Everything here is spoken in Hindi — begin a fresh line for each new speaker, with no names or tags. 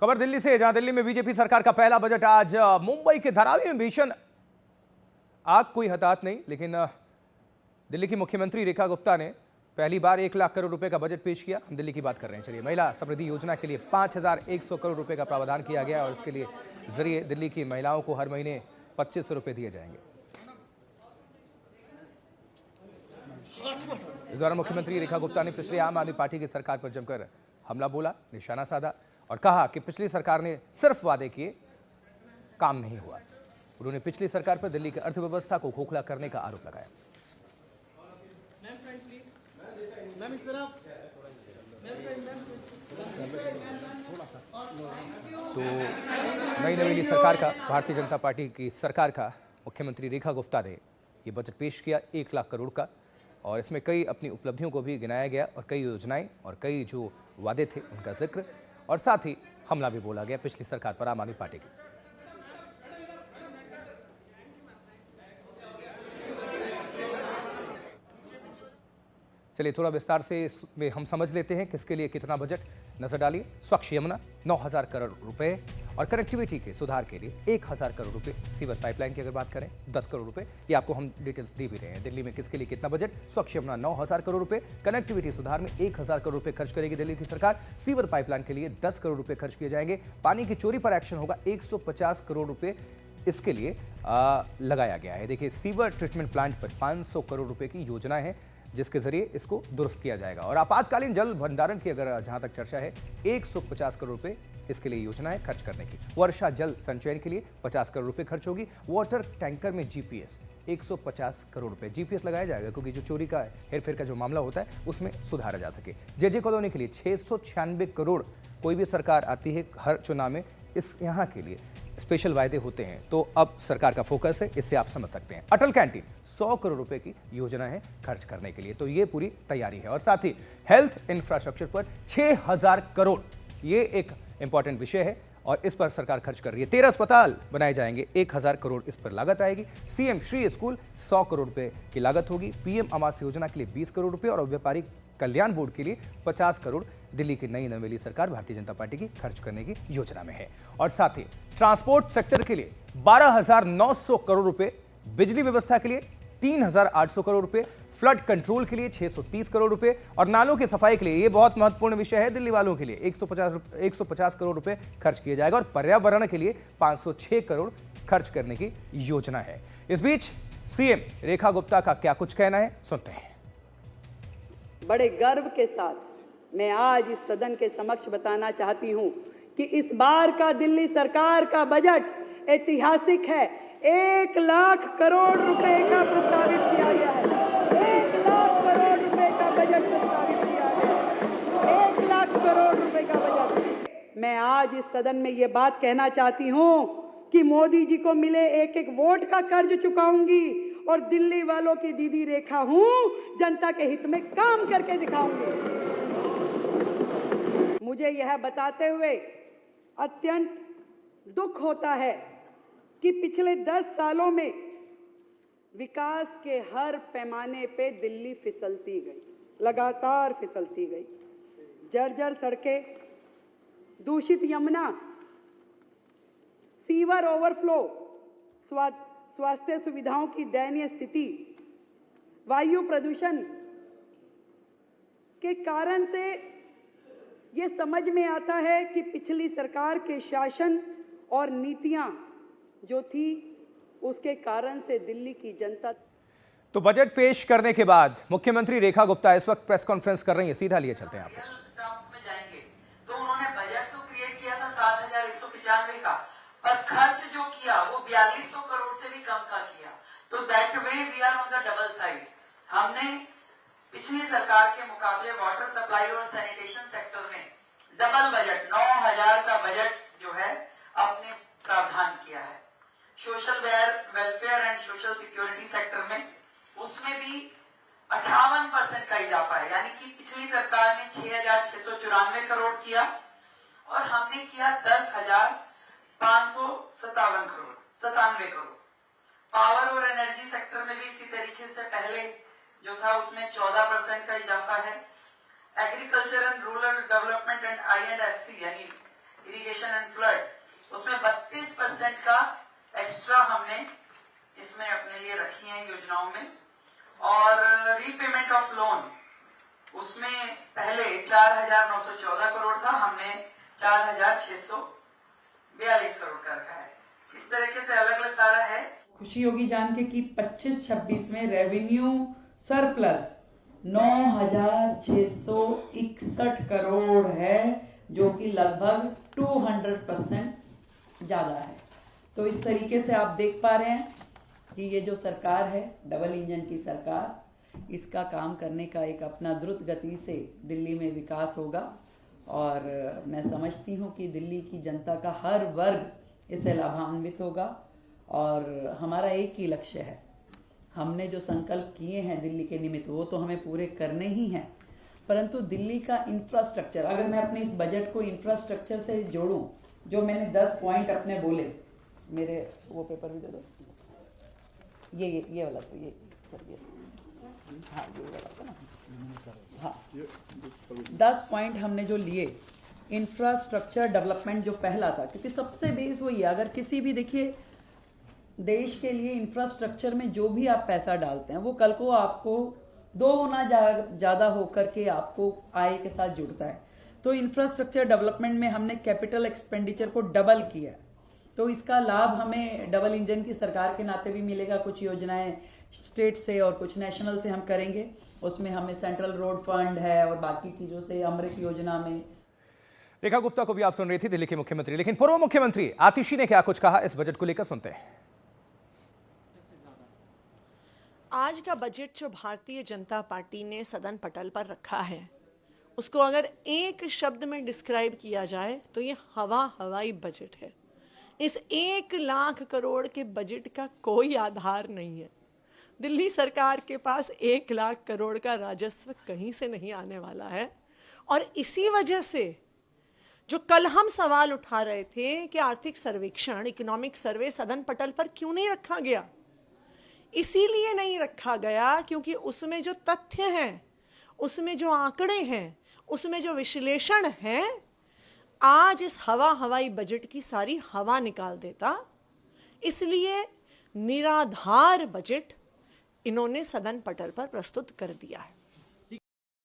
खबर दिल्ली से, जहां दिल्ली में बीजेपी सरकार का पहला बजट आज मुंबई के धारावी में भीषण आग कोई हताहत नहीं, लेकिन दिल्ली की मुख्यमंत्री रेखा गुप्ता ने पहली बार 1 लाख करोड़ रुपए का बजट पेश किया। हम दिल्ली की बात कर रहे हैं। चलिए, महिला समृद्धि योजना के लिए 5,100 करोड़ रुपए का प्रावधान किया गया और इसके लिए जरिए दिल्ली की महिलाओं को हर महीने 2500 रुपए दिए जाएंगे। इस दौरान मुख्यमंत्री रेखा गुप्ता ने पिछले आम आदमी पार्टी की सरकार पर जमकर हमला बोला, निशाना साधा और कहा कि पिछली सरकार ने सिर्फ वादे किए, काम नहीं हुआ। उन्होंने पिछली सरकार पर दिल्ली की अर्थव्यवस्था को खोखला करने का आरोप लगाया। तो नई दिल्ली सरकार का, भारतीय जनता पार्टी की सरकार का मुख्यमंत्री रेखा गुप्ता ने ये बजट पेश किया 1 लाख करोड़ का, और इसमें कई अपनी उपलब्धियों को भी गिनाया गया और कई योजनाएं और कई जो वादे थे उनका जिक्र, और साथ ही हमला भी बोला गया पिछली सरकार पर आम आदमी पार्टी की। चलिए, थोड़ा विस्तार से इसमें हम समझ लेते हैं किसके लिए कितना बजट। नजर डालिए। स्वच्छ यमुना 9,000 करोड़ रुपए और कनेक्टिविटी के सुधार के लिए 1,000 करोड़ रुपए। सीवर पाइपलाइन की अगर बात करें 10 करोड़ रुपए। ये आपको हम डिटेल्स दे भी रहे हैं। दिल्ली में किसके लिए कितना बजट। स्वच्छ यमुना 9,000 करोड़ रुपए, कनेक्टिविटी सुधार में 1,000 करोड़ रुपए खर्च करेगी दिल्ली की सरकार। सीवर पाइपलाइन के लिए 10 करोड़ रुपए खर्च किए जाएंगे। पानी की चोरी पर एक्शन होगा, 150 करोड़ रुपए इसके लिए लगाया गया है। देखिए, सीवर ट्रीटमेंट प्लांट पर 500 करोड़ रुपए की योजना है जिसके जरिए इसको दुरुस्त किया जाएगा। और आपातकालीन जल भंडारण की अगर जहां तक चर्चा है, 150 करोड़ रुपए इसके लिए योजना है खर्च करने की। वर्षा जल संचयन के लिए 50 करोड़ रुपए खर्च होगी। वाटर टैंकर में जीपीएस 150 करोड़ रुपए जीपीएस लगाया जाएगा, क्योंकि जो चोरी का हेरफेर का जो मामला होता है उसमें सुधारा जा सके। जेजे कॉलोनी के लिए 696 करोड़। कोई भी सरकार आती है, हर चुनाव में इस यहाँ के लिए स्पेशल वायदे होते हैं, तो अब सरकार का फोकस है, इससे आप समझ सकते हैं। अटल कैंटीन 100 करोड़ रुपए की योजना है खर्च करने के लिए, तो ये पूरी तैयारी है। और साथ ही हेल्थ इंफ्रास्ट्रक्चर पर 6,000 करोड़, ये एक इंपॉर्टेंट विषय है और इस पर सरकार खर्च कर रही है। 13 अस्पताल बनाए जाएंगे, 1,000 करोड़ इस पर लागत आएगी। सीएम श्री स्कूल 100 करोड़ रुपए की लागत होगी। पीएम आवास योजना के लिए 20 करोड़ रुपए और व्यापारी कल्याण बोर्ड के लिए 50 करोड़ दिल्ली की नई नवेली सरकार भारतीय जनता पार्टी की खर्च करने की योजना में है। और साथ ही ट्रांसपोर्ट सेक्टर के लिए 12,900 करोड़ रुपए, बिजली व्यवस्था के लिए 3,800 करोड़ रुपए, फ्लड कंट्रोल के लिए 630 करोड़ रुपए और नालों की सफाई के लिए, ये बहुत महत्वपूर्ण विषय है दिल्ली वालों के लिए, 150 करोड़ रुपए खर्च किए जाएगा। और पर्यावरण के लिए 506 करोड़ खर्च करने की योजना है। इस बीच सीएम रेखा गुप्ता का क्या कुछ कहना है, सुनते हैं।
बड़े गर्व के साथ मैं आज इस सदन के समक्ष बताना चाहती हूं कि इस बार का दिल्ली सरकार का बजट ऐतिहासिक है। 1 लाख करोड़ रुपए का प्रस्तावित किया गया है। 1 लाख करोड़ रुपए का बजट प्रस्तावित किया गया है। 1 लाख करोड़ रुपए का बजट। मैं आज इस सदन में ये बात कहना चाहती हूं कि मोदी जी को मिले एक एक वोट का कर्ज चुकाऊंगी और दिल्ली वालों की दीदी रेखा हूं, जनता के हित में काम करके दिखाऊंगी। मुझे यह बताते हुए अत्यंत दुख होता है कि पिछले 10 सालों में विकास के हर पैमाने पे दिल्ली फिसलती गई, लगातार फिसलती गई। जर्जर सड़कें, दूषित यमुना, सीवर ओवरफ्लो, स्वास्थ्य सुविधाओं की दयनीय स्थिति, वायु प्रदूषण के कारण से ये समझ में आता है कि पिछली सरकार के शासन और नीतियां जो थी उसके कारण से दिल्ली की जनता।
तो बजट पेश करने के बाद मुख्यमंत्री रेखा गुप्ता इस वक्त प्रेस कॉन्फ्रेंस कर रही हैं। सीधा लिए चलते हैं आपको।
में जाएंगे तो उन्होंने बजट तो क्रिएट किया था 7,195 का, पर खर्च जो किया वो 4,200 करोड़ से भी कम का किया। तो that way we are on the double side. हमने पिछली सरकार के मुकाबले वाटर सप्लाई और सैनिटेशन सेक्टर में डबल बजट 9,000 का बजट जो है अपने प्रावधान किया है। Social welfare and social security sector में उसमें भी 58% का इजाफा है, यानी कि पिछली सरकार ने 6,694 करोड़ किया और हमने किया 10,597 करोड़। पावर और एनर्जी सेक्टर में भी इसी तरीके से पहले जो था उसमें 14% का इजाफा है। Agriculture and rural development and INDFC यानी इरिगेशन एंड फ्लड, उसमें 32% का एक्स्ट्रा हमने इसमें अपने लिए रखी है योजनाओं में। और रीपेमेंट ऑफ लोन, उसमें पहले 4,914 करोड़ था, हमने 4,642 करोड़ का रखा है। इस तरीके से अलग अलग सारा है।
खुशी होगी जान के कि 25-26 में रेवेन्यू सरप्लस 9,661 करोड़ है, जो कि लगभग 200% ज्यादा है। तो इस तरीके से आप देख पा रहे हैं कि ये जो सरकार है, डबल इंजन की सरकार, इसका काम करने का एक अपना द्रुत गति से दिल्ली में विकास होगा। और मैं समझती हूँ कि दिल्ली की जनता का हर वर्ग इससे लाभान्वित होगा। और हमारा एक ही लक्ष्य है, हमने जो संकल्प किए हैं दिल्ली के निमित्त वो तो हमें पूरे करने ही हैं, परंतु दिल्ली का इंफ्रास्ट्रक्चर, अगर मैं अपने इस बजट को इंफ्रास्ट्रक्चर से जोड़ूं, जो मैंने 10 पॉइंट अपने बोले, मेरे वो पेपर भी दे दो, ये वाला, तो ये सर ये, हाँ ये वाला था ना, हाँ 10 पॉइंट हमने जो लिए इंफ्रास्ट्रक्चर डेवलपमेंट जो पहला था, क्योंकि सबसे बेस वही है। अगर किसी भी, देखिए देश के लिए इंफ्रास्ट्रक्चर में जो भी आप पैसा डालते हैं वो कल को आपको 2 गुना ज़्यादा होकर के आपको आय के साथ जुड़ता है। तो इंफ्रास्ट्रक्चर डेवलपमेंट में हमने कैपिटल एक्सपेंडिचर को डबल किया, तो इसका लाभ हमें डबल इंजन की सरकार के नाते भी मिलेगा। कुछ योजनाएं स्टेट से और कुछ नेशनल से हम करेंगे, उसमें हमें सेंट्रल रोड फंड है और बाकी चीज़ों से अमृत योजना में।
रेखा गुप्ता को भी आप सुन रही थी, दिल्ली के मुख्यमंत्री। लेकिन पूर्व मुख्यमंत्री आतिशी ने क्या कुछ कहा, इस बजट को लेकर सुनते हैं।
आज का बजट जो भारतीय जनता पार्टी ने सदन पटल पर रखा है, उसको अगर एक शब्द में डिस्क्राइब किया जाए तो ये हवाई बजट है। इस 1 लाख करोड़ के बजट का कोई आधार नहीं है। दिल्ली सरकार के पास 1 लाख करोड़ का राजस्व कहीं से नहीं आने वाला है। और इसी वजह से जो कल हम सवाल उठा रहे थे कि आर्थिक सर्वेक्षण, इकोनॉमिक सर्वे सदन पटल पर क्यों नहीं रखा गया, इसीलिए नहीं रखा गया क्योंकि उसमें जो तथ्य हैं, उसमें जो आंकड़े हैं, उसमें जो विश्लेषण है, आज इस हवाई बजट की सारी हवा निकाल देता। इसलिए निराधार बजट इन्होंने सदन पटल पर प्रस्तुत कर दिया है।